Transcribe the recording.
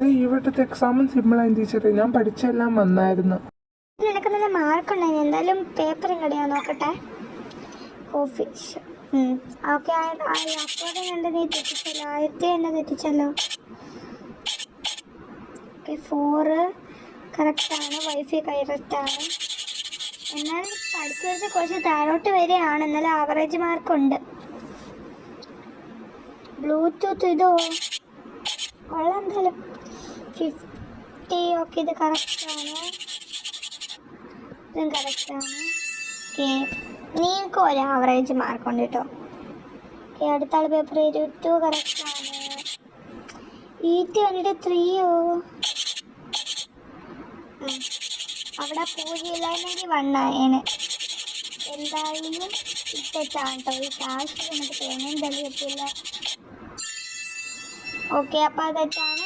ഈ വട്ടത്തെ എക്സാമും സിമ്പിളായി ടീച്ചറെ, ഞാൻ പഠിച്ചെല്ലാം വന്നായിരുന്നു. നിനക്ക് നല്ല മാർക്കുണ്ടായിരുന്നു. എന്തായാലും പേപ്പറും കടിയാ നോക്കട്ടെ. Coffee okay. അപ്പോഴും കണ്ട് നീ തെറ്റിച്ചല്ലോ, 1000 തന്നെ തെറ്റിച്ചല്ലോ. ഓക്കെ 4 കറക്റ്റാണ്, വൈഫൈ കറക്റ്റാണ്. എന്നാലും പഠിച്ചു വെച്ച് കുറച്ച് താഴോട്ട് വരികയാണ്, എന്നാലും ആവറേജ് മാർക്കുണ്ട്. ബ്ലൂടൂത്ത് ഇതോ കൊള്ളാം, എന്തായാലും 50. ഓക്കെ ഇത് കറക്റ്റാണ്, ഇതും കറക്റ്റാണ്. ഓക്കെ നിങ്ങൾക്ക് ഒരു ആവറേജ് മാർക്കുണ്ട് കേട്ടോ. ഓക്കെ അടുത്ത ആൾ പേപ്പർ 22 കറക്റ്റാണ്. കണ്ടിട്ട് 3 അവിടെ 0 ഇല്ലായിരുന്നെങ്കിൽ 1 ആയേനെ. എന്തായാലും തെറ്റാണ് കേട്ടോ. ഈ ക്യാഷ് നമുക്ക് പേയ്മെൻറ്റ് തന്നെ കിട്ടില്ല. ഓക്കെ അപ്പോൾ തെറ്റാണ്.